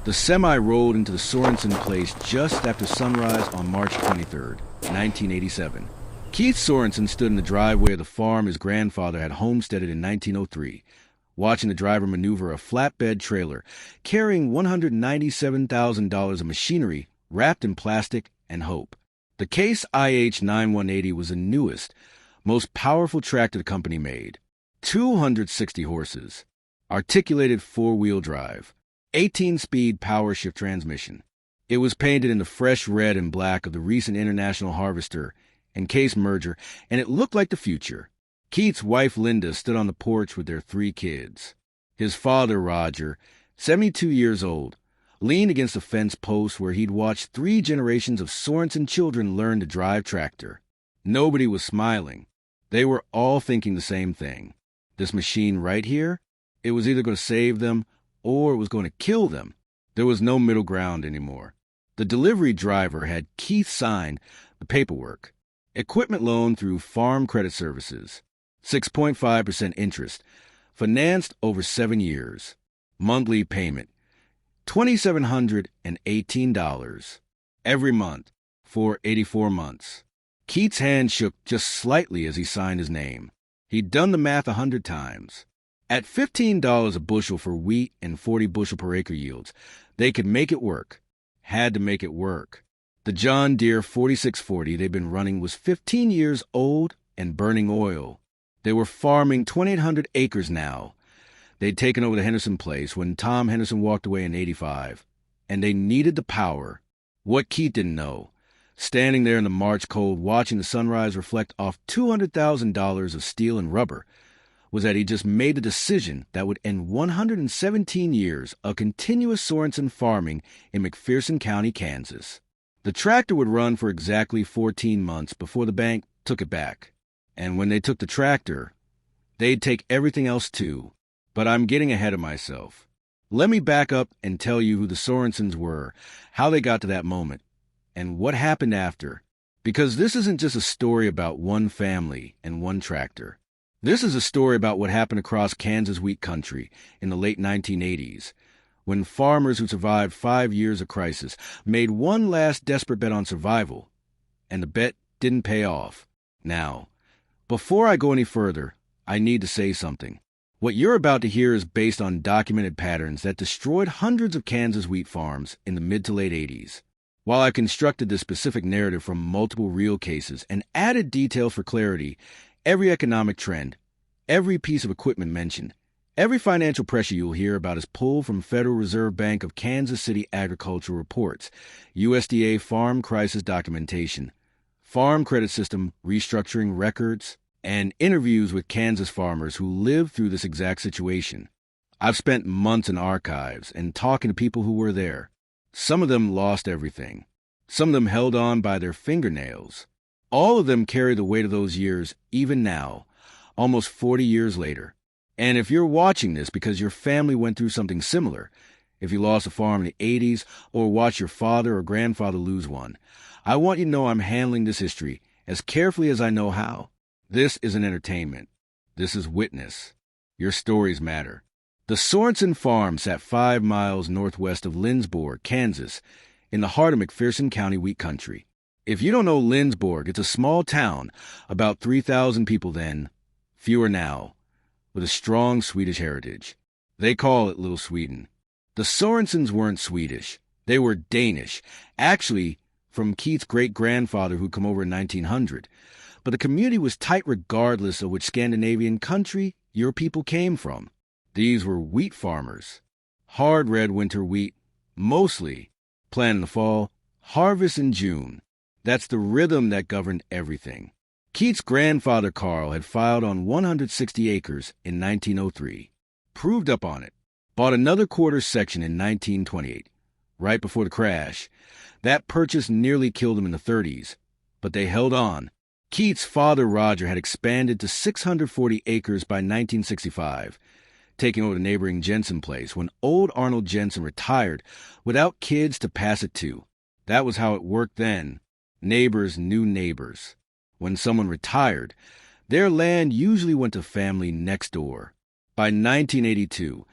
The semi rolled into the Sorensen place just after sunrise on March 23rd, 1987. Keith Sorensen stood in the driveway of the farm his grandfather had homesteaded in 1903, watching the driver maneuver a flatbed trailer carrying $197,000 of machinery wrapped in plastic and hope. The Case IH-9180 was the newest, most powerful tractor the company made. 260 horses, articulated four-wheel drive, 18-speed power shift transmission. It was painted in the fresh red and black of the recent International Harvester and Case merger, and it looked like the future. Keith's wife Linda stood on the porch with their 3 kids. His father, Roger, 72 years old, leaned against a fence post where he'd watched 3 generations of Sorensen children learn to drive tractor. Nobody was smiling. They were all thinking the same thing. This machine right here, it was either going to save them or it was going to kill them. There was no middle ground anymore. The delivery driver had Keith sign the paperwork. Equipment loan through Farm Credit Services. 6.5% interest. Financed over 7 years. Monthly payment. $2,718 every month for 84 months. Keith's hand shook just slightly as he signed his name. He'd done the math 100 times. At $15 a bushel for wheat and 40 bushel per acre yields, they could make it work. Had to make it work. The John Deere 4640 they'd been running was 15 years old and burning oil. They were farming 2,800 acres now. They'd taken over the Henderson place when Tom Henderson walked away in '85, and they needed the power. What Keith didn't know, standing there in the March cold watching the sunrise reflect off $200,000 of steel and rubber, was that he just made a decision that would end 117 years of continuous Sorensen farming in McPherson County, Kansas. The tractor would run for exactly 14 months before the bank took it back. And when they took the tractor, they'd take everything else too. But I'm getting ahead of myself. Let me back up and tell you who the Sorensens were, how they got to that moment, and what happened after. Because this isn't just a story about one family and one tractor. This is a story about what happened across Kansas wheat country in the late 1980s, when farmers who survived 5 years of crisis made one last desperate bet on survival, and the bet didn't pay off. Now, before I go any further, I need to say something. What you're about to hear is based on documented patterns that destroyed hundreds of Kansas wheat farms in the mid to late 80s. While I constructed this specific narrative from multiple real cases and added detail for clarity, every economic trend, every piece of equipment mentioned, every financial pressure you'll hear about is pulled from Federal Reserve Bank of Kansas City Agricultural Reports, USDA Farm Crisis Documentation, Farm Credit System Restructuring Records, and interviews with Kansas farmers who lived through this exact situation. I've spent months in archives and talking to people who were there. Some of them lost everything. Some of them held on by their fingernails. All of them carry the weight of those years, even now, almost 40 years later. And if you're watching this because your family went through something similar, if you lost a farm in the 80s or watched your father or grandfather lose one, I want you to know I'm handling this history as carefully as I know how. This isn't entertainment. This is witness. Your stories matter. The Sorensen farm sat 5 miles northwest of Lindsborg, Kansas, in the heart of McPherson County wheat country. If you don't know Lindsborg, it's a small town, about 3,000 people then, fewer now, with a strong Swedish heritage. They call it Little Sweden. The Sorensens weren't Swedish. They were Danish, actually from Keith's great-grandfather who'd come over in 1900. But the community was tight regardless of which Scandinavian country your people came from. These were wheat farmers. Hard red winter wheat, mostly, planted in the fall, harvest in June. That's the rhythm that governed everything. Keith's grandfather Carl had filed on 160 acres in 1903, proved up on it, bought another quarter section in 1928, right before the crash. That purchase nearly killed him in the 30s, but they held on. Keith's father Roger had expanded to 640 acres by 1965, taking over the neighboring Jensen place when old Arnold Jensen retired without kids to pass it to. That was how it worked then. Neighbors knew neighbors. When someone retired, their land usually went to family next door. By 1982,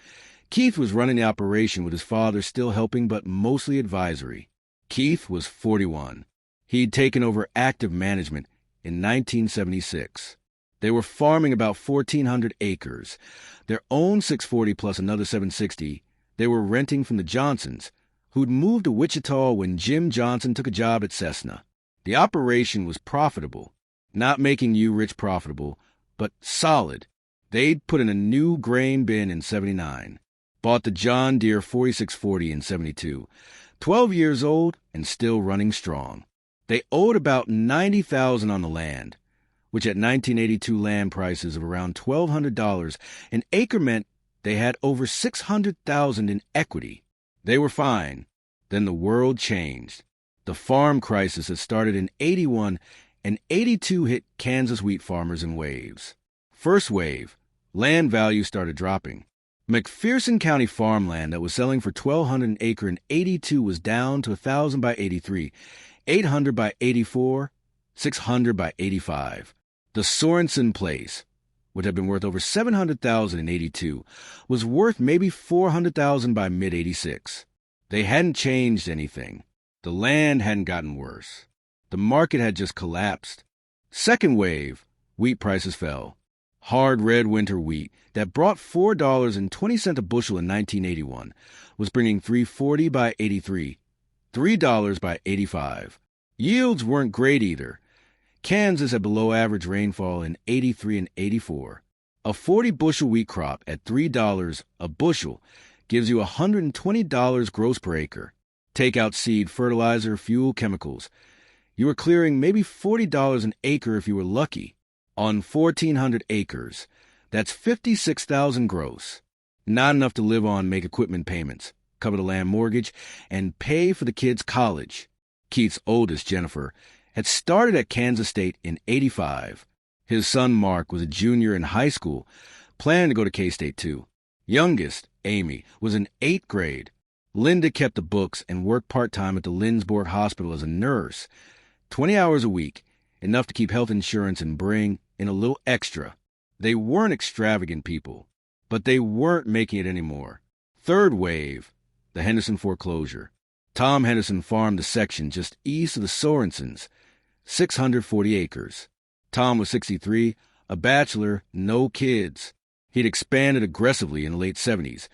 Keith was running the operation with his father still helping but mostly advisory. Keith was 41. He'd taken over active management in 1976. They were farming about 1,400 acres. Their own 640 plus another 760 they were renting from the Johnsons, who'd moved to Wichita when Jim Johnson took a job at Cessna. The operation was profitable, not making you rich profitable, but solid. They'd put in a new grain bin in 79, bought the John Deere 4640 in 72, 12 years old and still running strong. They owed about $90,000 on the land, which at 1982 land prices of around $1,200 an acre meant they had over $600,000 in equity. They were fine. Then the world changed. The farm crisis had started in 81 and 82 hit Kansas wheat farmers in waves. First wave, land values started dropping. McPherson County farmland that was selling for $1,200 an acre in 82 was down to $1,000 by 83, $800 by 84, $600 by 85. The Sorensen place, which had been worth over $700,000 in 82, was worth maybe $400,000 by mid-86. They hadn't changed anything. The land hadn't gotten worse. The market had just collapsed. Second wave, wheat prices fell. Hard red winter wheat that brought $4.20 a bushel in 1981 was bringing $3.40 by 83, $3 by 85. Yields weren't great either. Kansas had below average rainfall in 83 and 84. A 40-bushel wheat crop at $3 a bushel gives you $120 gross per acre. Take out seed, fertilizer, fuel, chemicals. You were clearing maybe $40 an acre if you were lucky. On 1,400 acres, that's $56,000 gross. Not enough to live on, make equipment payments, cover the land mortgage, and pay for the kids' college. Keith's oldest, Jennifer, had started at Kansas State in 85. His son, Mark, was a junior in high school, planning to go to K-State too. Youngest, Amy, was in 8th grade. Linda kept the books and worked part-time at the Lindsborg Hospital as a nurse. 20 hours a week, enough to keep health insurance and bring in a little extra. They weren't extravagant people, but they weren't making it anymore. Third wave, the Henderson foreclosure. Tom Henderson farmed the section just east of the Sorensens, 640 acres. Tom was 63, a bachelor, no kids. He'd expanded aggressively in the late 70s,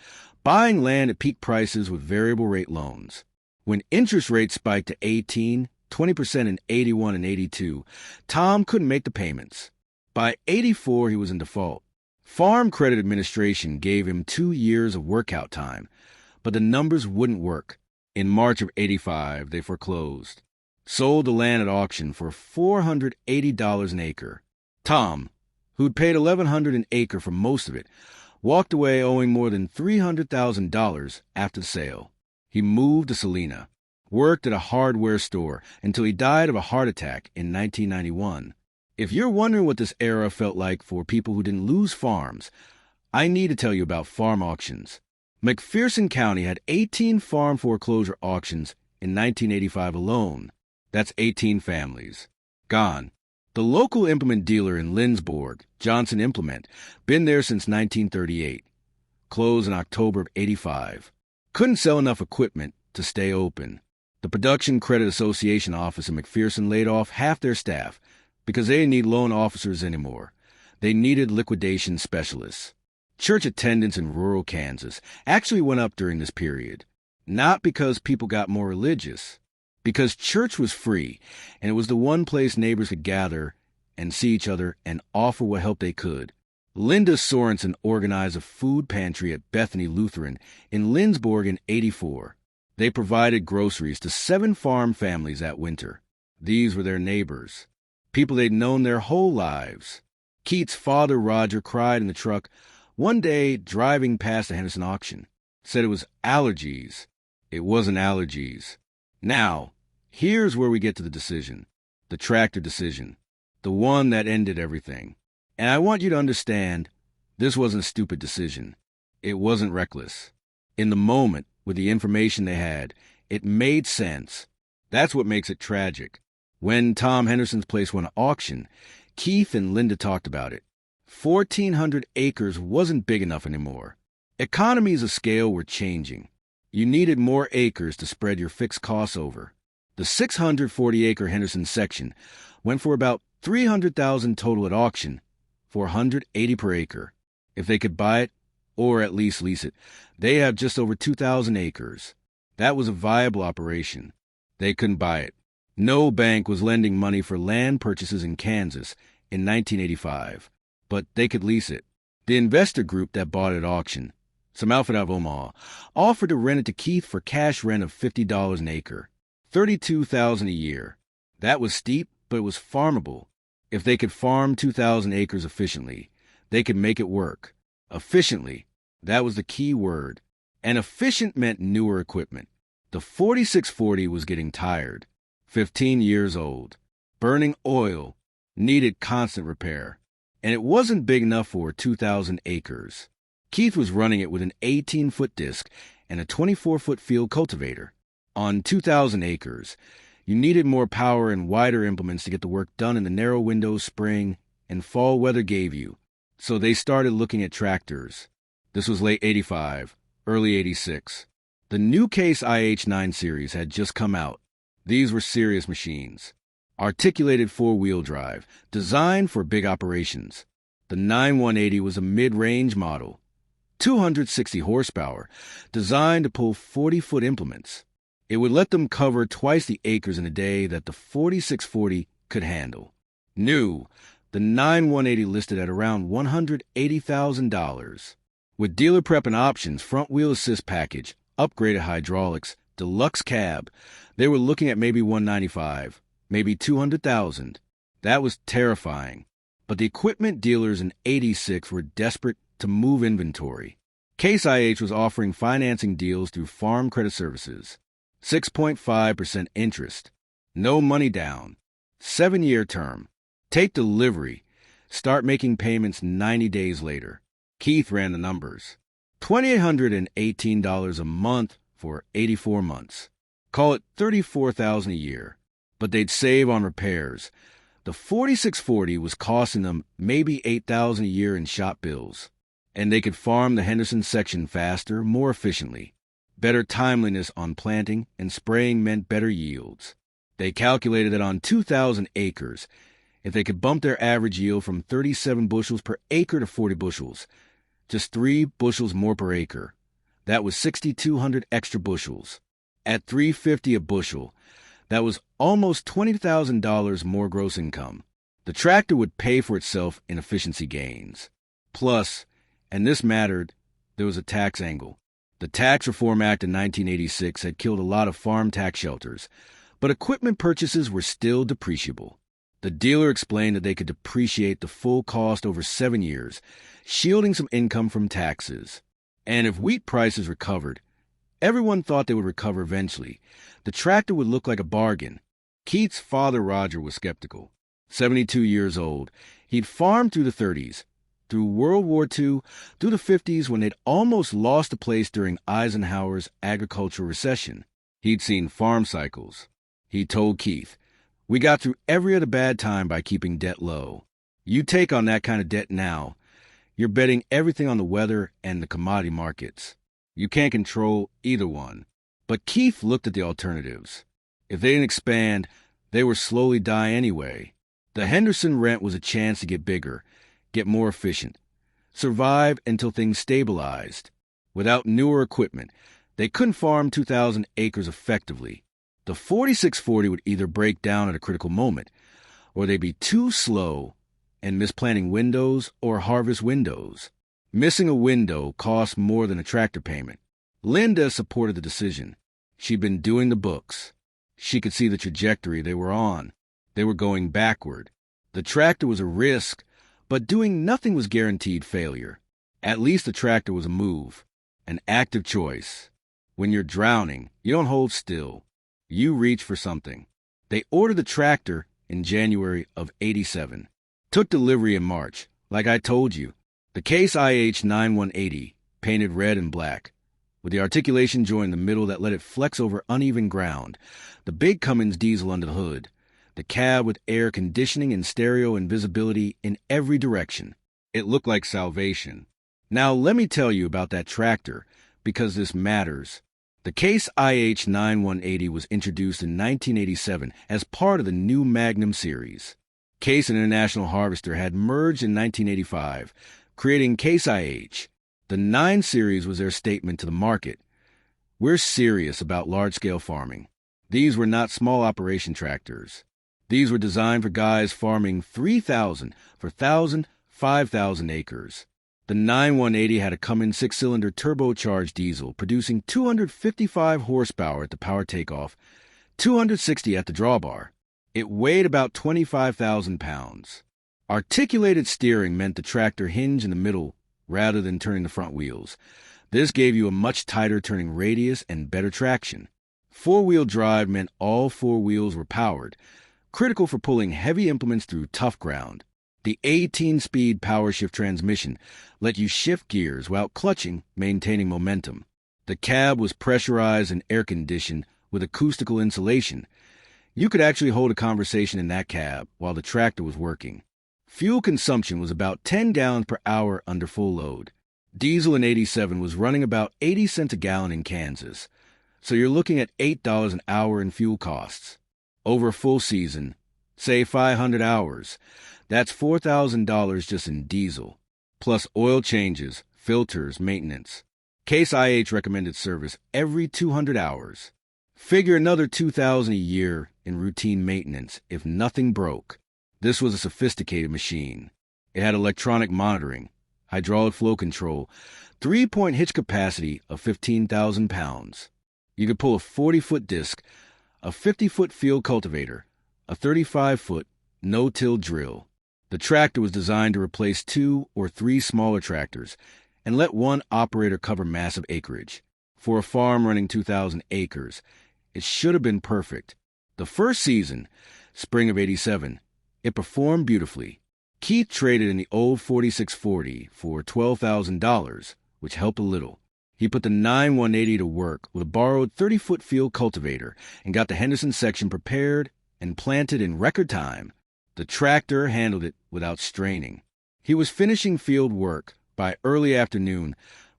buying land at peak prices with variable rate loans. When interest rates spiked to 18, 20% in 81 and 82, Tom couldn't make the payments. By 84, he was in default. Farm Credit Administration gave him 2 years of workout time, but the numbers wouldn't work. In March of 85, they foreclosed. Sold the land at auction for $480 an acre. Tom, who'd paid $1,100 an acre for most of it, walked away owing more than $300,000 after the sale. He moved to Salina, worked at a hardware store until he died of a heart attack in 1991. If you're wondering what this era felt like for people who didn't lose farms, I need to tell you about farm auctions. McPherson County had 18 farm foreclosure auctions in 1985 alone. That's 18 families. Gone. The local implement dealer in Lindsborg, Johnson Implement, been there since 1938. Closed in October of 85. Couldn't sell enough equipment to stay open. The Production Credit Association office in McPherson laid off half their staff because they didn't need loan officers anymore. They needed liquidation specialists. Church attendance in rural Kansas actually went up during this period. Not because people got more religious, because church was free, and it was the one place neighbors could gather and see each other and offer what help they could. Linda Sorensen organized a food pantry at Bethany Lutheran in Lindsborg in 84. They provided groceries to 7 farm families that winter. These were their neighbors, people they'd known their whole lives. Keith's father, Roger, cried in the truck one day driving past the Henderson auction. Said it was allergies. It wasn't allergies. Now, here's where we get to the decision. The tractor decision. The one that ended everything. And I want you to understand, this wasn't a stupid decision. It wasn't reckless. In the moment, with the information they had, it made sense. That's what makes it tragic. When Tom Henderson's place went to auction, Keith and Linda talked about it. 1,400 acres wasn't big enough anymore. Economies of scale were changing. You needed more acres to spread your fixed costs over. The 640-acre Henderson section went for about $300,000 total at auction, $480 per acre. If they could buy it, or at least lease it, they have just over 2,000 acres. That was a viable operation. They couldn't buy it. No bank was lending money for land purchases in Kansas in 1985, but they could lease it. The investor group that bought it at auction, some outfit out of Omaha, offered to rent it to Keith for cash rent of $50 an acre, $32,000 a year. That was steep, but it was farmable. If they could farm 2,000 acres efficiently, they could make it work. Efficiently, that was the key word. And efficient meant newer equipment. The 4640 was getting tired, 15 years old, burning oil, needed constant repair. And it wasn't big enough for 2,000 acres. Keith was running it with an 18-foot disc and a 24-foot field cultivator. On 2,000 acres, you needed more power and wider implements to get the work done in the narrow windows spring and fall weather gave you. So they started looking at tractors. This was late 85, early 86. The new Case IH9 series had just come out. These were serious machines. Articulated four-wheel drive, designed for big operations. The 9180 was a mid-range model, 260 horsepower, designed to pull 40-foot implements. It would let them cover twice the acres in a day that the 4640 could handle. New, the 9180 listed at around $180,000. With dealer prep and options, front-wheel assist package, upgraded hydraulics, deluxe cab, they were looking at maybe $195,000, maybe $200,000. That was terrifying. But the equipment dealers in 86 were desperate to move inventory. Case IH was offering financing deals through Farm Credit Services. 6.5% interest. No money down. 7-year term. Take delivery. Start making payments 90 days later. Keith ran the numbers. $2,818 a month for 84 months. Call it $34,000 a year. But they'd save on repairs. The 4640 was costing them maybe $8,000 a year in shop bills. And they could farm the Henderson section faster, more efficiently. Better timeliness on planting and spraying meant better yields. They calculated that on 2,000 acres, if they could bump their average yield from 37 bushels per acre to 40 bushels, just 3 bushels more per acre, that was 6,200 extra bushels. At $3.50 a bushel, that was almost $20,000 more gross income. The tractor would pay for itself in efficiency gains. Plus, and this mattered, there was a tax angle. The Tax Reform Act in 1986 had killed a lot of farm tax shelters, but equipment purchases were still depreciable. The dealer explained that they could depreciate the full cost over 7 years, shielding some income from taxes. And if wheat prices recovered, everyone thought they would recover eventually, the tractor would look like a bargain. Keith's father, Roger, was skeptical. 72 years old, he'd farmed through the 30s, through World War II, through the 50s when they'd almost lost the place during Eisenhower's agricultural recession. He'd seen farm cycles. He told Keith, "We got through every other bad time by keeping debt low. You take on that kind of debt now, you're betting everything on the weather and the commodity markets. You can't control either one." But Keith looked at the alternatives. If they didn't expand, they would slowly die anyway. The Henderson rent was a chance to get bigger, get more efficient, survive until things stabilized. Without newer equipment, they couldn't farm 2,000 acres effectively. The 4640 would either break down at a critical moment, or they'd be too slow and miss planting windows or harvest windows. Missing a window cost more than a tractor payment. Linda supported the decision. She'd been doing the books. She could see the trajectory they were on. They were going backward. The tractor was a risk, but doing nothing was guaranteed failure. At least the tractor was a move, an active choice. When you're drowning, you don't hold still. You reach for something. They ordered the tractor in January of 87. Took delivery in March, like I told you. The Case IH 9180, painted red and black, with the articulation joint in the middle that let it flex over uneven ground. The big Cummins diesel under the hood. The cab with air conditioning and stereo and visibility in every direction. It looked like salvation. Now let me tell you about that tractor, because this matters. The Case IH 9180 was introduced in 1987 as part of the new Magnum series. Case and International Harvester had merged in 1985, creating Case IH. The 9 series was their statement to the market. We're serious about large-scale farming. These were not small operation tractors. These were designed for guys farming 3,000, 4,000, 5,000 acres. The 9180 had a Cummins 6-cylinder turbocharged diesel, producing 255 horsepower at the power takeoff, 260 at the drawbar. It weighed about 25,000 pounds. Articulated steering meant the tractor hinged in the middle rather than turning the front wheels. This gave you a much tighter turning radius and better traction. 4-wheel drive meant all 4 wheels were powered, critical for pulling heavy implements through tough ground. The 18-speed power shift transmission let you shift gears while clutching, maintaining momentum. The cab was pressurized and air-conditioned with acoustical insulation. You could actually hold a conversation in that cab while the tractor was working. Fuel consumption was about 10 gallons per hour under full load. Diesel in '87 was running about 80 cents a gallon in Kansas, so you're looking at $8 an hour in fuel costs. Over a full season, say 500 hours, that's $4,000 just in diesel, plus oil changes, filters, maintenance. Case IH recommended service every 200 hours. Figure another $2,000 a year in routine maintenance if nothing broke. This was a sophisticated machine. It had electronic monitoring, hydraulic flow control, 3-point hitch capacity of 15,000 pounds. You could pull a 40-foot disc, a 50-foot field cultivator, a 35-foot no-till drill. The tractor was designed to replace 2 or 3 smaller tractors and let one operator cover massive acreage. For a farm running 2,000 acres, it should have been perfect. The first season, spring of '87, it performed beautifully. Keith traded in the old 4640 for $12,000, which helped a little. He put the 9180 to work with a borrowed 30-foot field cultivator and got the Henderson section prepared and planted in record time. The tractor handled it without straining. He was finishing field work by early afternoon,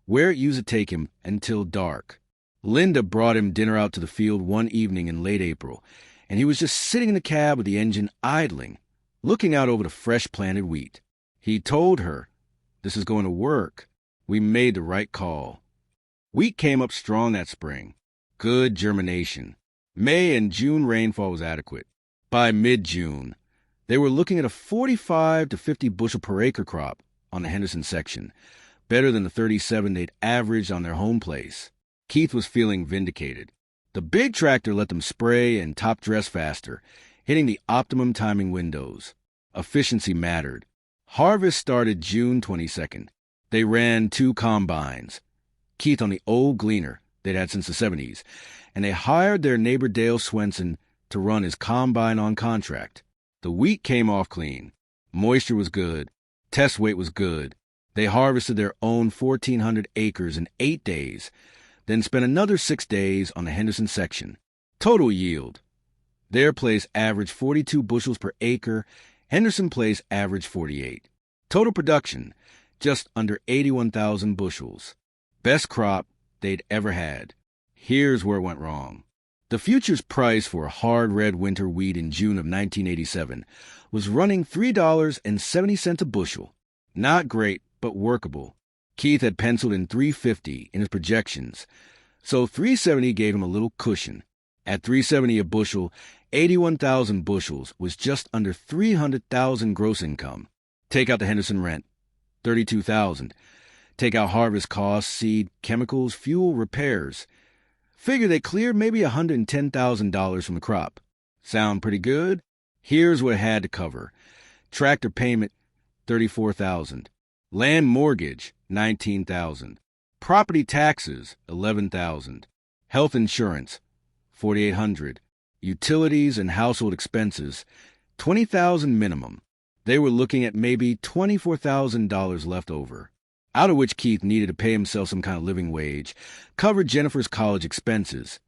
where it used to take him until dark. Linda brought him dinner out to the field one evening in late April, and he was just sitting in the cab with the engine idling, looking out over the fresh-planted wheat. He told her, "This is going to work. We made the right call." Wheat came up strong that spring. Good germination. May and June rainfall was adequate. By mid-June, they were looking at a 45 to 50 bushel per acre crop on the Henderson section, better than the 37 they'd averaged on their home place. Keith was feeling vindicated. The big tractor let them spray and top dress faster, hitting the optimum timing windows. Efficiency mattered. Harvest started June 22nd. They ran 2 combines. Keith on the old Gleaner they'd had since the '70s, and they hired their neighbor Dale Swenson to run his combine on contract. The wheat came off clean. Moisture was good. Test weight was good. They harvested their own 1,400 acres in 8 days, then spent another 6 days on the Henderson section. Total yield. Their place averaged 42 bushels per acre. Henderson place averaged 48. Total production, just under 81,000 bushels. Best crop they'd ever had. Here's where it went wrong. The futures price for a hard red winter wheat in June of 1987 was running $3.70 a bushel. Not great, but workable. Keith had penciled in $3.50 in his projections, so $3.70 gave him a little cushion. At $3.70 a bushel, 81,000 bushels was just under $300,000 gross income. Take out the Henderson rent, $32,000. Take out harvest costs, seed, chemicals, fuel, repairs. Figure they cleared maybe $110,000 from the crop. Sound pretty good? Here's what it had to cover. Tractor payment, $34,000. Land mortgage, $19,000. Property taxes, $11,000. Health insurance, $4,800. Utilities and household expenses, $20,000 minimum. They were looking at maybe $24,000 left over, out of which Keith needed to pay himself some kind of living wage, cover Jennifer's college expenses,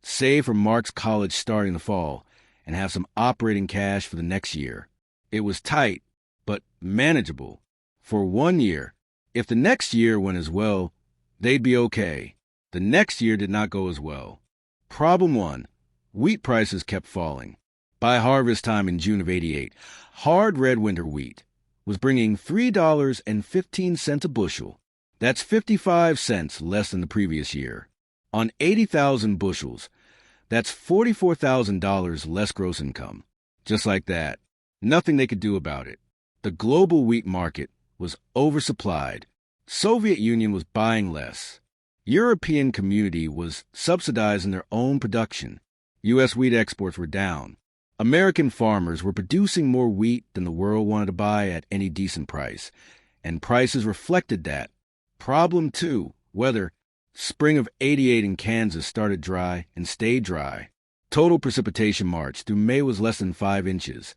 save for Mark's college starting the fall, and have some operating cash for the next year. It was tight, but manageable. For 1 year, If the next year went as well, they'd be okay. The next year did not go as well. Problem 1. Wheat prices kept falling. By harvest time in June of '88, hard red winter wheat was bringing $3.15 a bushel. That's 55 cents less than the previous year. On 80,000 bushels, that's $44,000 less gross income. Just like that. Nothing they could do about it. The global wheat market was oversupplied. Soviet Union was buying less. European community was subsidizing their own production. U.S. wheat exports were down. American farmers were producing more wheat than the world wanted to buy at any decent price, and prices reflected that. Problem 2, weather. Spring of '88 in Kansas started dry and stayed dry. Total precipitation March through May was less than 5 inches.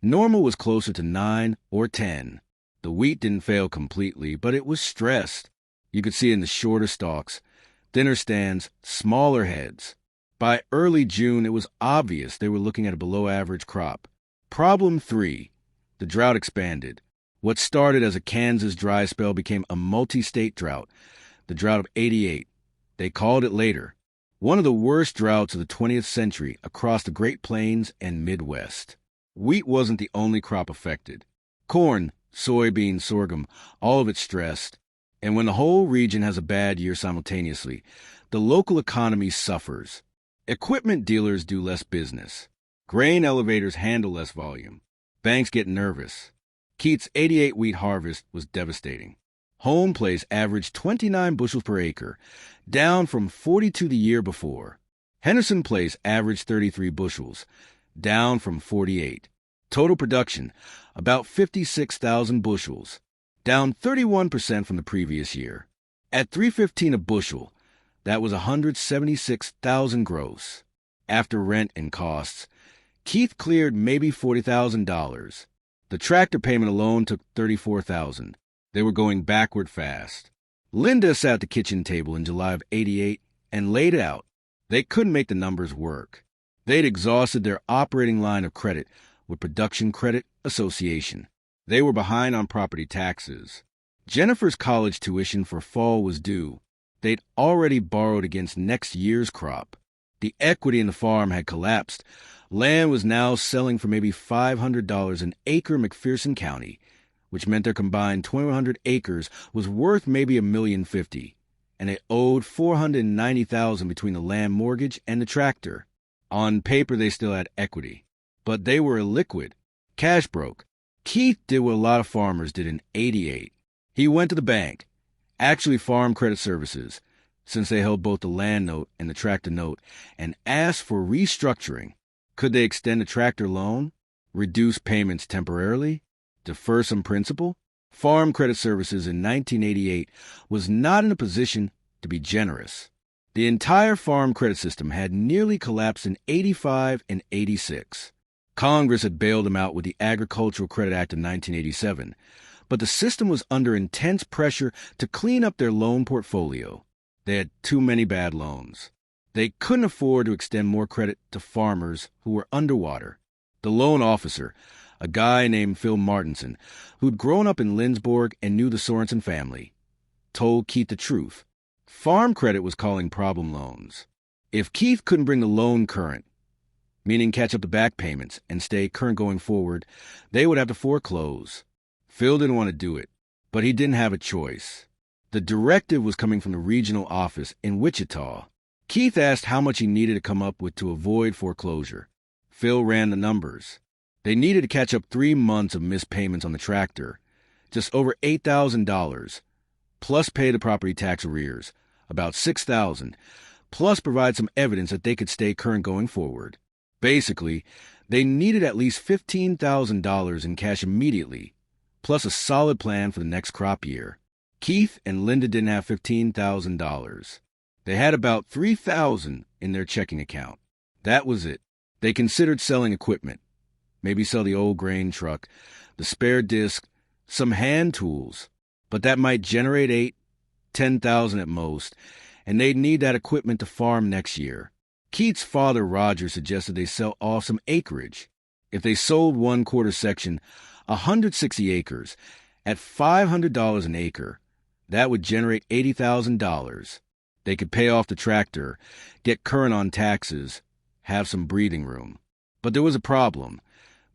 Normal was closer to 9 or 10. The wheat didn't fail completely, but it was stressed. You could see it in the shorter stalks, thinner stands, smaller heads. By early June, it was obvious they were looking at a below-average crop. Problem 3. The drought expanded. What started as a Kansas dry spell became a multi-state drought, the drought of '88. They called it later one of the worst droughts of the 20th century across the Great Plains and Midwest. Wheat wasn't the only crop affected. Corn, soybean, sorghum, all of it stressed. And when the whole region has a bad year simultaneously, the local economy suffers. Equipment dealers do less business. Grain elevators handle less volume. Banks get nervous. Keith's '88 wheat harvest was devastating. Home place averaged 29 bushels per acre, down from 42 the year before. Henderson Place averaged 33 bushels, down from 48. Total production, about 56,000 bushels, down 31% from the previous year. At $3.15 a bushel, that was 176,000 gross. After rent and costs, Keith cleared maybe $40,000. The tractor payment alone took $34,000. They were going backward fast. Linda sat at the kitchen table in July of '88 and laid it out. They couldn't make the numbers work. They'd exhausted their operating line of credit with Production Credit Association. They were behind on property taxes. Jennifer's college tuition for fall was due. They'd already borrowed against next year's crop. The equity in the farm had collapsed. Land was now selling for maybe $500 an acre in McPherson County, which meant their combined 2,100 acres was worth maybe $1,050,000, and they owed $490,000 between the land mortgage and the tractor. On paper, they still had equity, but they were illiquid, cash broke. Keith did what a lot of farmers did in '88. He went to the bank, actually Farm Credit Services, since they held both the land note and the tractor note, and asked for restructuring. Could they extend the tractor loan, reduce payments temporarily, defer some principal? Farm Credit Services in 1988 was not in a position to be generous. The entire farm credit system had nearly collapsed in '85 and '86. Congress had bailed them out with the Agricultural Credit Act of 1987, but the system was under intense pressure to clean up their loan portfolio. They had too many bad loans. They couldn't afford to extend more credit to farmers who were underwater. The loan officer, a guy named Phil Martinson, who'd grown up in Lindsborg and knew the Sorensen family, told Keith the truth. Farm Credit was calling problem loans. If Keith couldn't bring the loan current, meaning catch up the back payments and stay current going forward, they would have to foreclose. Phil didn't want to do it, but he didn't have a choice. The directive was coming from the regional office in Wichita. Keith asked how much he needed to come up with to avoid foreclosure. Phil ran the numbers. They needed to catch up 3 months of missed payments on the tractor, just over $8,000, plus pay the property tax arrears, about $6,000, plus provide some evidence that they could stay current going forward. Basically, they needed at least $15,000 in cash immediately, plus a solid plan for the next crop year. Keith and Linda didn't have $15,000. They had about $3,000 in their checking account. That was it. They considered selling equipment. Maybe sell the old grain truck, the spare disc, some hand tools. But that might generate $8,000-10,000 at most, and they'd need that equipment to farm next year. Keith's father, Roger, suggested they sell off some acreage. If they sold 1/4 section, 160 acres, at $500 an acre, That would generate $80,000. They could pay off the tractor, get current on taxes, have some breathing room. But there was a problem.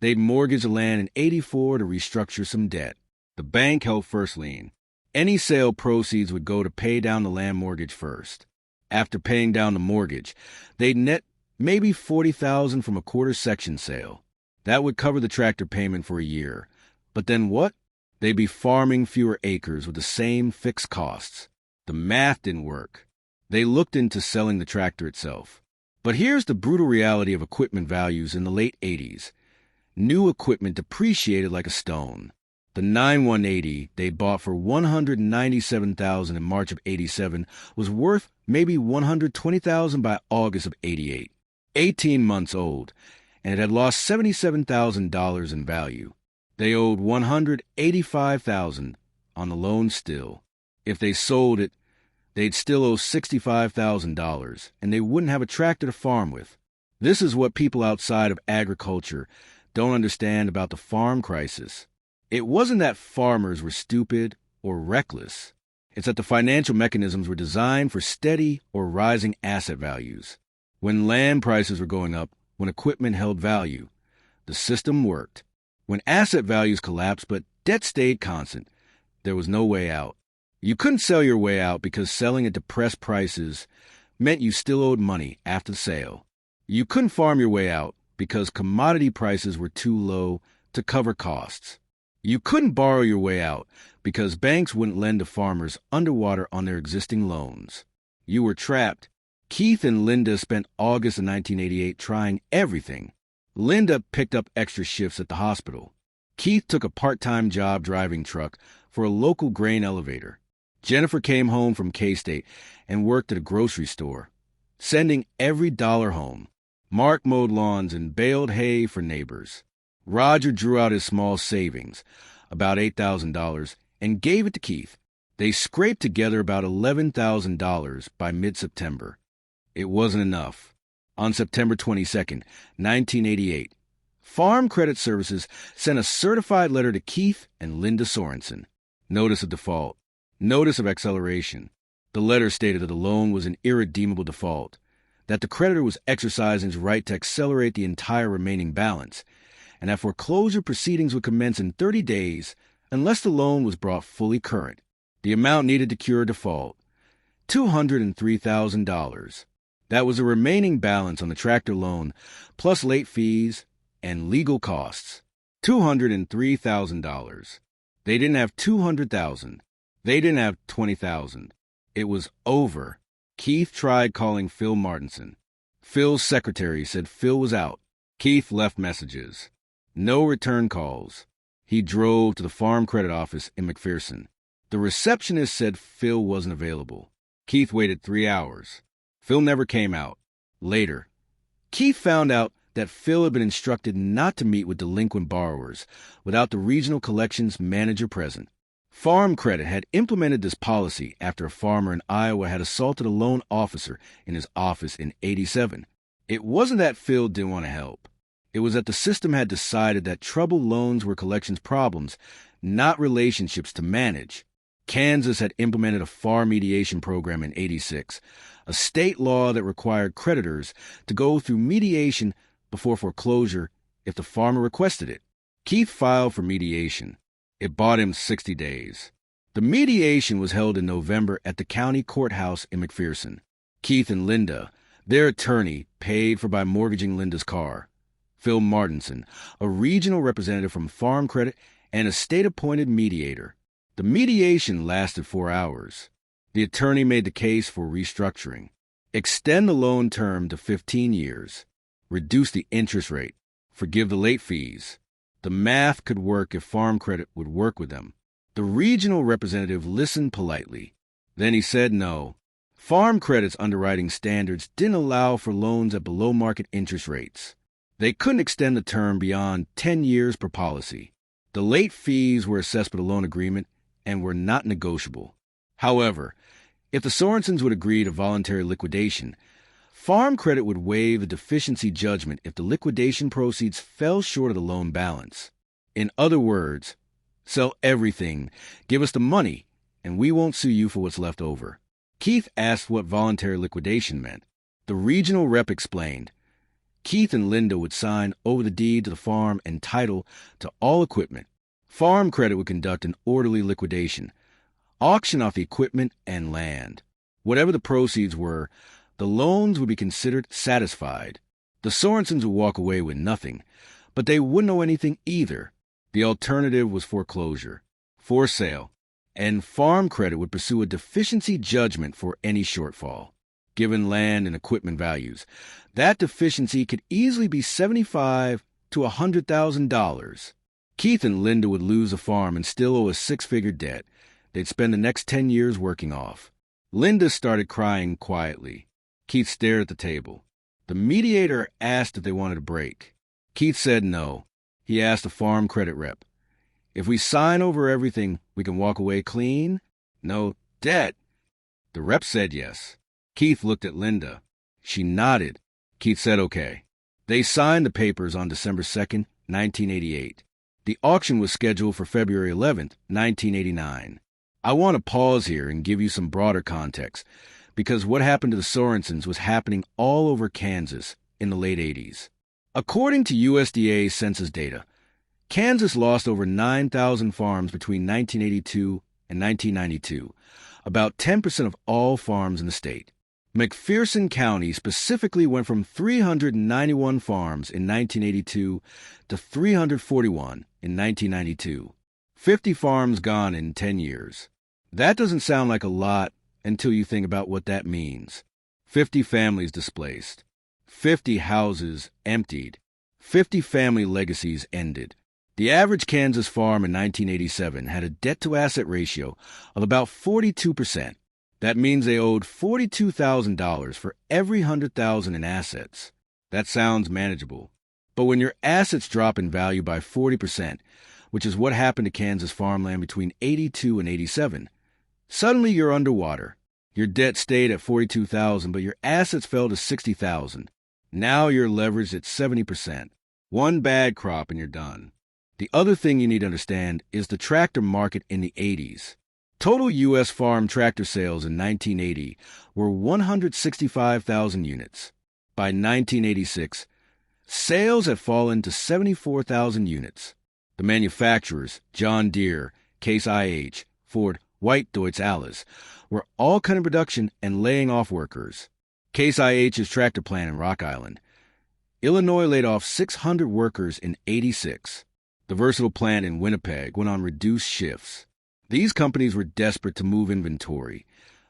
They'd mortgaged the land in '84 to restructure some debt. The bank held first lien. Any sale proceeds would go to pay down the land mortgage first. After paying down the mortgage, they'd net maybe $40,000 from a quarter section sale. That would cover the tractor payment for a year. But then what? They'd be farming fewer acres with the same fixed costs. The math didn't work. They looked into selling the tractor itself. But here's the brutal reality of equipment values in the late '80s. New equipment depreciated like a stone. The 9180 they bought for $197,000 in March of '87 was worth maybe $120,000 by August of '88. 18 months old, and it had lost $77,000 in value. They owed $185,000 on the loan still. If they sold it, they'd still owe $65,000, and they wouldn't have a tractor to farm with. This is what people outside of agriculture don't understand about the farm crisis. It wasn't that farmers were stupid or reckless. It's that the financial mechanisms were designed for steady or rising asset values. When land prices were going up, when equipment held value, the system worked. When asset values collapsed but debt stayed constant, there was no way out. You couldn't sell your way out because selling at depressed prices meant you still owed money after the sale. You couldn't farm your way out because commodity prices were too low to cover costs. You couldn't borrow your way out because banks wouldn't lend to farmers underwater on their existing loans. You were trapped. Keith and Linda spent August of 1988 trying everything. Linda picked up extra shifts at the hospital. Keith took a part-time job driving truck for a local grain elevator. Jennifer came home from K-State and worked at a grocery store, sending every dollar home. Mark mowed lawns and baled hay for neighbors. Roger drew out his small savings, about $8,000, and gave it to Keith. They scraped together about $11,000 by mid-September. It wasn't enough. On September 22, 1988, Farm Credit Services sent a certified letter to Keith and Linda Sorensen. Notice of default. Notice of acceleration. The letter stated that the loan was an irredeemable default, that the creditor was exercising his right to accelerate the entire remaining balance, and that foreclosure proceedings would commence in 30 days unless the loan was brought fully current. The amount needed to cure default, $203,000. That was the remaining balance on the tractor loan, plus late fees and legal costs. $203,000. They didn't have $200,000. They didn't have $20,000. It was over. Keith tried calling Phil Martinson. Phil's secretary said Phil was out. Keith left messages. No return calls. He drove to the Farm Credit office in McPherson. The receptionist said Phil wasn't available. Keith waited 3 hours. Phil never came out. Later, Keith found out that Phil had been instructed not to meet with delinquent borrowers without the regional collections manager present. Farm Credit had implemented this policy after a farmer in Iowa had assaulted a loan officer in his office in '87. It wasn't that Phil didn't want to help. It was that the system had decided that troubled loans were collections problems, not relationships to manage. Kansas had implemented a farm mediation program in '86, a state law that required creditors to go through mediation before foreclosure if the farmer requested it. Keith filed for mediation. It bought him 60 days. The mediation was held in November at the county courthouse in McPherson. Keith and Linda, their attorney, paid for by mortgaging Linda's car. Phil Martinson, a regional representative from Farm Credit and a state-appointed mediator. The mediation lasted 4 hours. The attorney made the case for restructuring. Extend the loan term to 15 years. Reduce the interest rate. Forgive the late fees. The math could work if Farm Credit would work with them. The regional representative listened politely. Then he said no. Farm Credit's underwriting standards didn't allow for loans at below-market interest rates. They couldn't extend the term beyond 10 years per policy. The late fees were assessed by the loan agreement and were not negotiable. However, if the Sorensens would agree to voluntary liquidation, Farm Credit would waive the deficiency judgment if the liquidation proceeds fell short of the loan balance. In other words, sell everything, give us the money, and we won't sue you for what's left over. Keith asked what voluntary liquidation meant. The regional rep explained. Keith and Linda would sign over the deed to the farm and title to all equipment. Farm Credit would conduct an orderly liquidation, auction off the equipment and land. Whatever the proceeds were, the loans would be considered satisfied. The Sorensens would walk away with nothing, but they wouldn't owe anything either. The alternative was foreclosure, for sale, and Farm Credit would pursue a deficiency judgment for any shortfall. Given land and equipment values, that deficiency could easily be $75,000 to $100,000. Keith and Linda would lose a farm and still owe a six-figure debt they'd spend the next 10 years working off. Linda started crying quietly. Keith stared at the table. The mediator asked if they wanted a break. Keith said no. He asked the Farm Credit rep, "If we sign over everything, we can walk away clean? No debt?" The rep said yes. Keith looked at Linda. She nodded. Keith said okay. They signed the papers on December 2nd, 1988. The auction was scheduled for February 11th, 1989. I want to pause here and give you some broader context, because what happened to the Sorensens was happening all over Kansas in the late 80s. According to USDA census data, Kansas lost over 9,000 farms between 1982 and 1992, about 10% of all farms in the state. McPherson County specifically went from 391 farms in 1982 to 341 in 1992. 50 farms gone in 10 years. That doesn't sound like a lot until you think about what that means. 50 families displaced. 50 houses emptied. 50 family legacies ended. The average Kansas farm in 1987 had a debt-to-asset ratio of about 42%. That means they owed $42,000 for every $100,000 in assets. That sounds manageable. But when your assets drop in value by 40%, which is what happened to Kansas farmland between 82 and 87, suddenly you're underwater. Your debt stayed at $42,000, but your assets fell to $60,000. Now you're leveraged at 70%. One bad crop and you're done. The other thing you need to understand is the tractor market in the 80s. Total U.S. farm tractor sales in 1980 were 165,000 units. By 1986, sales had fallen to 74,000 units. The manufacturers, John Deere, Case IH, Ford, White Deutz Alles, were all cutting production and laying off workers. Case IH's tractor plant in Rock Island, Illinois laid off 600 workers in 86. The Versatile plant in Winnipeg went on reduced shifts. These companies were desperate to move inventory,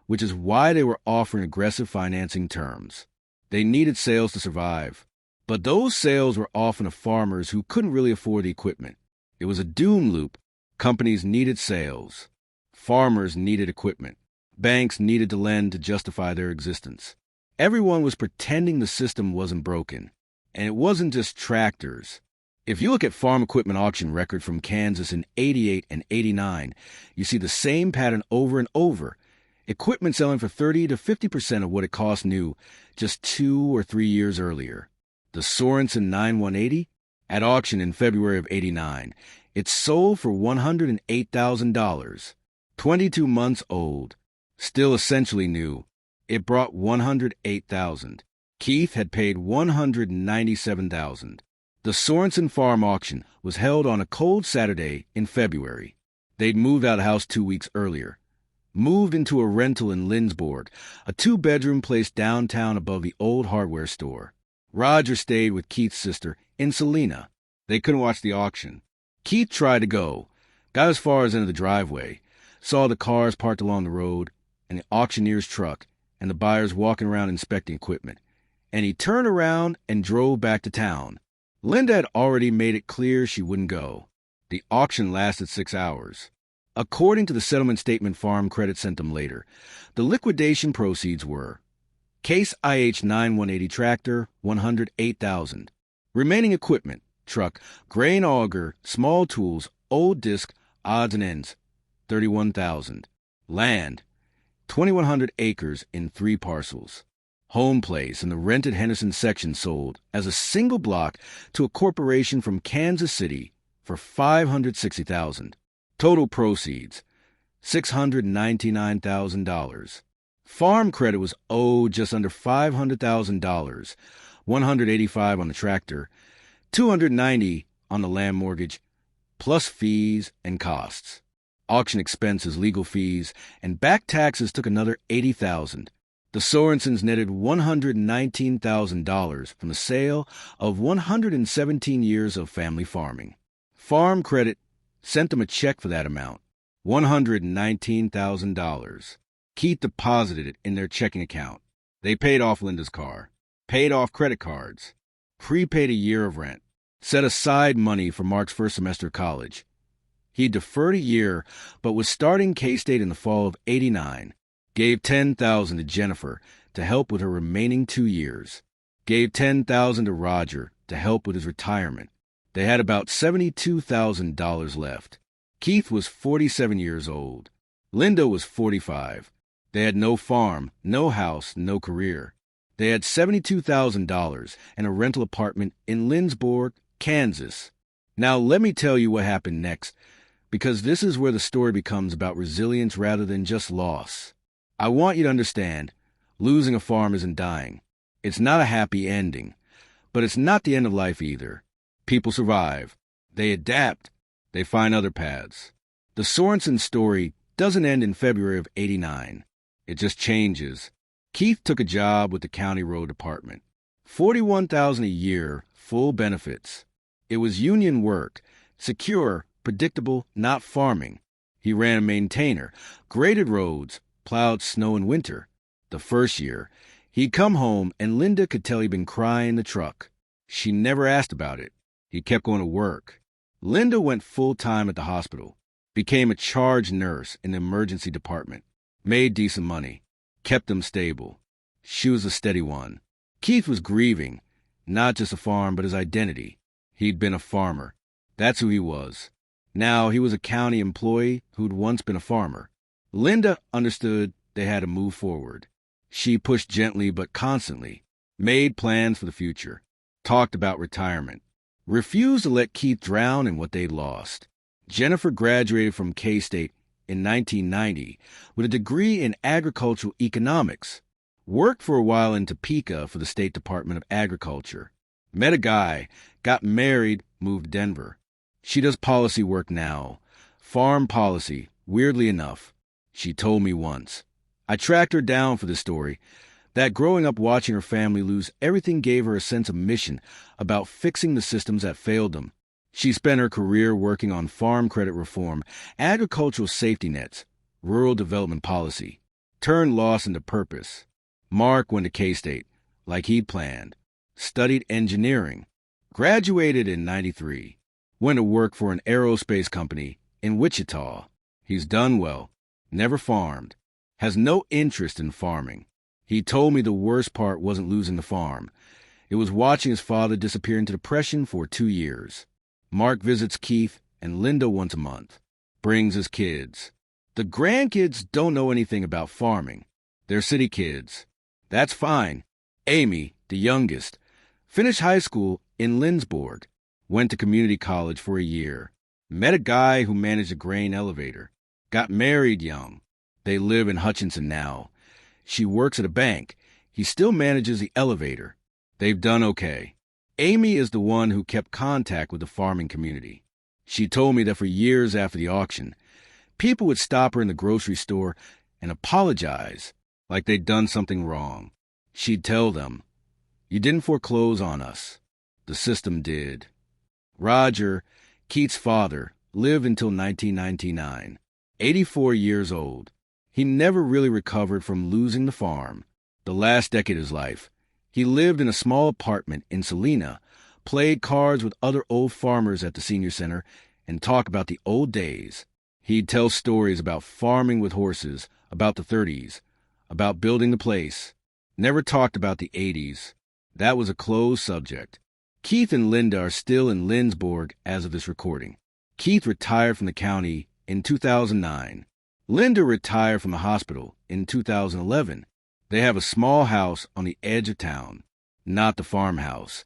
which is why they were offering aggressive financing terms. They needed sales to survive. But those sales were often to farmers who couldn't really afford the equipment. It was a doom loop. Companies needed sales. Farmers needed equipment. Banks needed to lend to justify their existence. Everyone was pretending the system wasn't broken. And it wasn't just tractors. If you look at farm equipment auction records from Kansas in 88 and 89, you see the same pattern over and over. Equipment selling for 30 to 50% of what it cost new just 2 or 3 years earlier. The Sorensen 9180? At auction in February of 89, it sold for $108,000. 22 months old. Still essentially new. It brought $108,000. Keith had paid $197,000. The Sorensen farm auction was held on a cold Saturday in February. They'd moved out of the house 2 weeks earlier. Moved into a rental in Lindsborg, a 2-bedroom place downtown above the old hardware store. Roger stayed with Keith's sister in Salina. They couldn't watch the auction. Keith tried to go, got as far as into the driveway, saw the cars parked along the road, and the auctioneer's truck, and the buyers walking around inspecting equipment. And he turned around and drove back to town. Linda had already made it clear she wouldn't go. The auction lasted 6 hours. According to the settlement statement Farm Credit sent them later, the liquidation proceeds were Case IH 9180 tractor, $108,000. Remaining equipment, truck, grain auger, small tools, old disc, odds and ends, $31,000. Land, 2,100 acres in 3 parcels. Home place in the rented Henderson section sold as a single block to a corporation from Kansas City for $560,000. Total proceeds, $699,000. Farm credit was owed just under $500,000, $185 on the tractor, $290 on the land mortgage, plus fees and costs. Auction expenses, legal fees, and back taxes took another $80,000. The Sorensens netted $119,000 from the sale of 117 years of family farming. Farm credit sent them a check for that amount, $119,000. Keith deposited it in their checking account. They paid off Linda's car, paid off credit cards, prepaid a year of rent, set aside money for Mark's first semester of college. He deferred a year, but was starting K-State in the fall of '89. Gave $10,000 to Jennifer to help with her remaining 2 years. Gave $10,000 to Roger to help with his retirement. They had about $72,000 left. Keith was 47 years old. Linda was 45. They had no farm, no house, no career. They had $72,000 and a rental apartment in Lindsborg, Kansas. Now let me tell you what happened next, because this is where the story becomes about resilience rather than just loss. I want you to understand, losing a farm isn't dying. It's not a happy ending, but it's not the end of life either. People survive. They adapt. They find other paths. The Sorensen story doesn't end in February of '89. It just changes. Keith took a job with the county road department. $41,000 a year, full benefits. It was union work, secure, predictable, not farming. He ran a maintainer, graded roads, plowed snow in winter. The first year, he'd come home and Linda could tell he'd been crying in the truck. She never asked about it. He kept going to work. Linda went full-time at the hospital, became a charge nurse in the emergency department, made decent money, kept them stable. She was a steady one. Keith was grieving, not just a farm, but his identity. He'd been a farmer. That's who he was. Now he was a county employee who'd once been a farmer. Linda understood they had to move forward. She pushed gently but constantly, made plans for the future, talked about retirement, refused to let Keith drown in what they'd lost. Jennifer graduated from K-State in 1990 with a degree in agricultural economics, worked for a while in Topeka for the State Department of Agriculture, met a guy, got married, moved to Denver. She does policy work now, farm policy, weirdly enough. She told me once. I tracked her down for this story, that growing up watching her family lose everything gave her a sense of mission about fixing the systems that failed them. She spent her career working on farm credit reform, agricultural safety nets, rural development policy, turned loss into purpose. Mark went to K-State, like he'd planned, studied engineering, graduated in '93, went to work for an aerospace company in Wichita. He's done well, never farmed, has no interest in farming. He told me the worst part wasn't losing the farm. It was watching his father disappear into depression for 2 years. Mark visits Keith and Linda once a month, brings his kids. The grandkids don't know anything about farming. They're city kids. That's fine. Amy, the youngest, finished high school in Lindsborg, went to community college for a year, met a guy who managed a grain elevator, got married young. They live in Hutchinson now. She works at a bank. He still manages the elevator. They've done okay. Amy is the one who kept contact with the farming community. She told me that for years after the auction, people would stop her in the grocery store and apologize like they'd done something wrong. She'd tell them, "You didn't foreclose on us. The system did." Roger, Keith's father, lived until 1999, 84 years old. He never really recovered from losing the farm. The last decade of his life, he lived in a small apartment in Salina, played cards with other old farmers at the senior center, and talked about the old days. He'd tell stories about farming with horses, about the '30s, about building the place. Never talked about the '80s. That was a closed subject. Keith and Linda are still in Lindsborg as of this recording. Keith retired from the county in 2009. Linda retired from the hospital in 2011. They have a small house on the edge of town, not the farmhouse,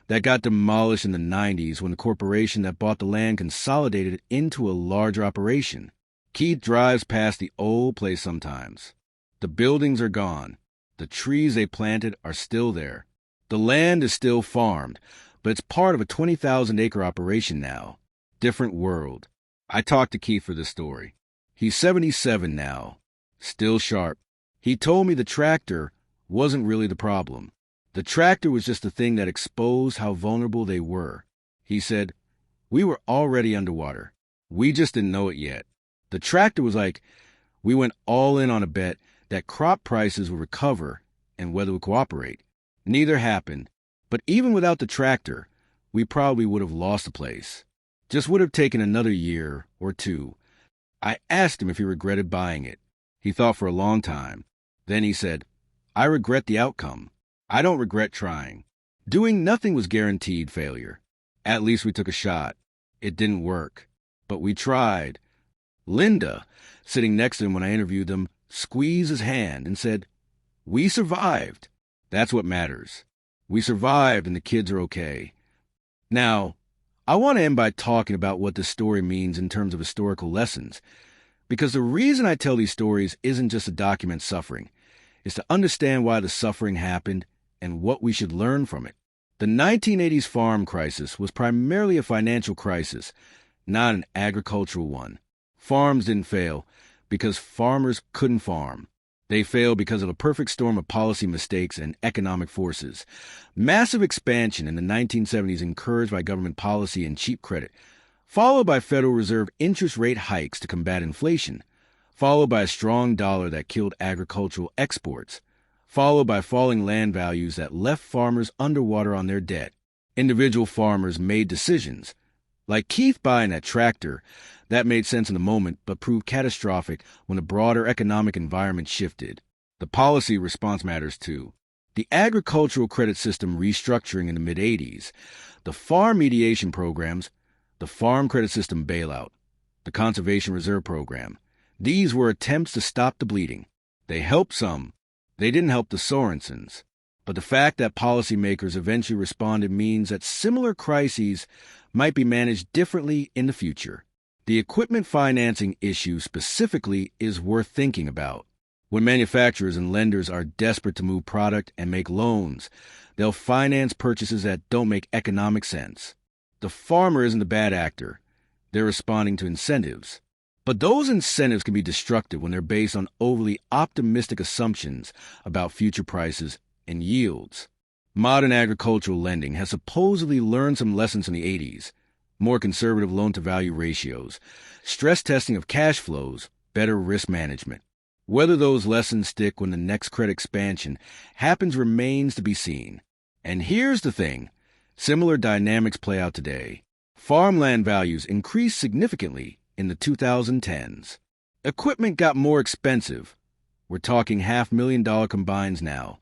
that got demolished in the '90s when the corporation that bought the land consolidated it into a larger operation. Keith drives past the old place sometimes. The buildings are gone. The trees they planted are still there. The land is still farmed, but it's part of a 20,000-acre operation now. Different world. I talked to Keith for this story. He's 77 now. Still sharp. He told me the tractor wasn't really the problem. The tractor was just the thing that exposed how vulnerable they were. He said, "We were already underwater. We just didn't know it yet. The tractor was like, we went all in on a bet that crop prices would recover and weather would cooperate. Neither happened, but even without the tractor, we probably would have lost the place. Just would have taken another year or two." I asked him if he regretted buying it. He thought for a long time. Then he said, "I regret the outcome. I don't regret trying. Doing nothing was guaranteed failure. At least we took a shot. It didn't work, but we tried." Linda, sitting next to him when I interviewed them, squeezed his hand and said, "We survived. That's what matters. We survived and the kids are okay." Now, I want to end by talking about what this story means in terms of historical lessons, because the reason I tell these stories isn't just to document suffering. It's to understand why the suffering happened and what we should learn from it. The 1980s farm crisis was primarily a financial crisis, not an agricultural one. Farms didn't fail because farmers couldn't farm. They failed because of a perfect storm of policy mistakes and economic forces. Massive expansion in the 1970s encouraged by government policy and cheap credit, followed by Federal Reserve interest rate hikes to combat inflation, followed by a strong dollar that killed agricultural exports, followed by falling land values that left farmers underwater on their debt. Individual farmers made decisions, like Keith buying that tractor. That made sense in the moment, but proved catastrophic when the broader economic environment shifted. The policy response matters too. The agricultural credit system restructuring in the mid-'80s, the farm mediation programs, the farm credit system bailout, the conservation reserve program. These were attempts to stop the bleeding. They helped some. They didn't help the Sorensens. But the fact that policymakers eventually responded means that similar crises might be managed differently in the future. The equipment financing issue specifically is worth thinking about. When manufacturers and lenders are desperate to move product and make loans, they'll finance purchases that don't make economic sense. The farmer isn't the bad actor. They're responding to incentives. But those incentives can be destructive when they're based on overly optimistic assumptions about future prices and yields. Modern agricultural lending has supposedly learned some lessons from the 80s. More conservative loan-to-value ratios, stress testing of cash flows, better risk management. Whether those lessons stick when the next credit expansion happens remains to be seen. And here's the thing. Similar dynamics play out today. Farmland values increased significantly in the 2010s. Equipment got more expensive. We're talking $500,000 combines now,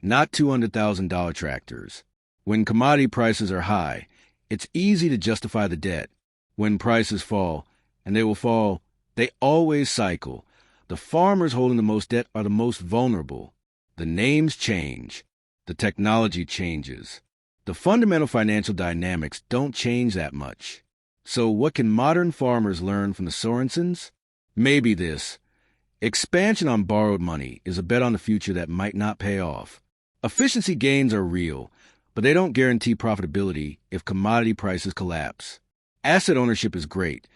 not $200,000 tractors. When commodity prices are high, it's easy to justify the debt. When prices fall, and they will fall, they always cycle. The farmers holding the most debt are the most vulnerable. The names change. The technology changes. The fundamental financial dynamics don't change that much. So what can modern farmers learn from the Sorensens? Maybe this. Expansion on borrowed money is a bet on the future that might not pay off. Efficiency gains are real, but they don't guarantee profitability if commodity prices collapse. Asset ownership is great,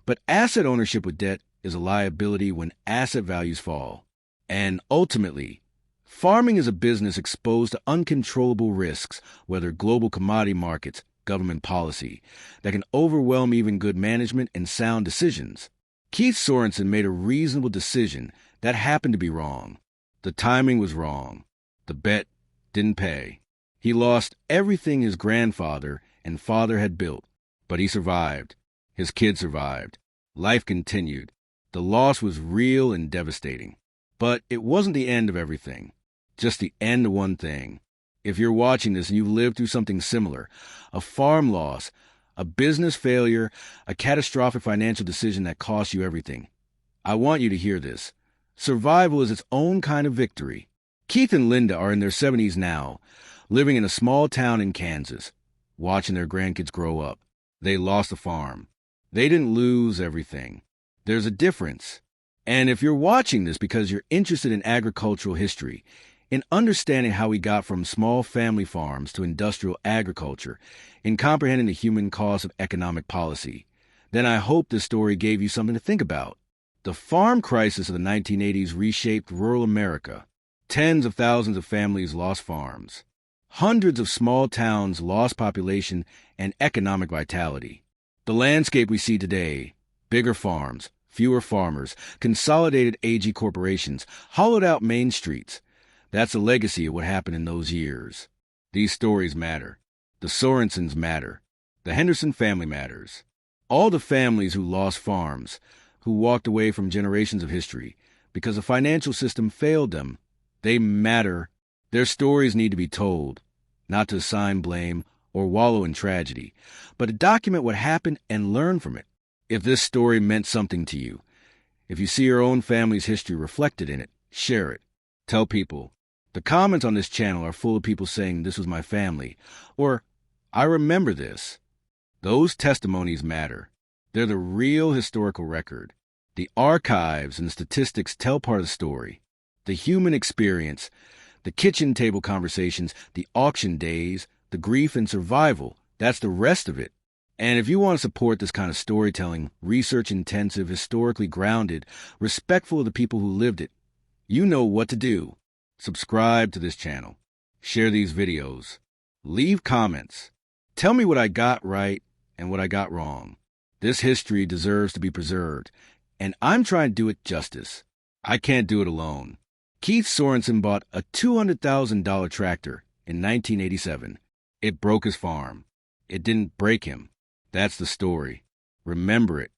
but asset ownership with debt is a liability when asset values fall. And ultimately, farming is a business exposed to uncontrollable risks, whether global commodity markets, government policy, that can overwhelm even good management and sound decisions. Keith Sorensen made a reasonable decision that happened to be wrong. The timing was wrong. The bet didn't pay. He lost everything his grandfather and father had built, but he survived. His kids survived. Life continued. The loss was real and devastating. But it wasn't the end of everything, just the end of one thing. If you're watching this and you've lived through something similar, a farm loss, a business failure, a catastrophic financial decision that cost you everything, I want you to hear this. Survival is its own kind of victory. Keith and Linda are in their 70s now, living in a small town in Kansas, watching their grandkids grow up. They lost a farm. They didn't lose everything. There's a difference. And if you're watching this because you're interested in agricultural history, in understanding how we got from small family farms to industrial agriculture, in comprehending the human cost of economic policy, then I hope this story gave you something to think about. The farm crisis of the 1980s reshaped rural America. Tens of thousands of families lost farms. Hundreds of small towns lost population and economic vitality. The landscape we see today, bigger farms, fewer farmers, consolidated AG corporations, hollowed out main streets. That's a legacy of what happened in those years. These stories matter. The Sorensens matter. The Henderson family matters. All the families who lost farms, who walked away from generations of history because the financial system failed them, they matter. Their stories need to be told, not to assign blame or wallow in tragedy, but to document what happened and learn from it. If this story meant something to you, if you see your own family's history reflected in it, share it. Tell people. The comments on this channel are full of people saying this was my family, or I remember this. Those testimonies matter. They're the real historical record. The archives and the statistics tell part of the story. The human experience, the kitchen table conversations, the auction days, the grief and survival, that's the rest of it. And if you want to support this kind of storytelling, research-intensive, historically grounded, respectful of the people who lived it, you know what to do. Subscribe to this channel. Share these videos. Leave comments. Tell me what I got right and what I got wrong. This history deserves to be preserved, and I'm trying to do it justice. I can't do it alone. Keith Sorensen bought a $200,000 tractor in 1987. It broke his farm. It didn't break him. That's the story. Remember it.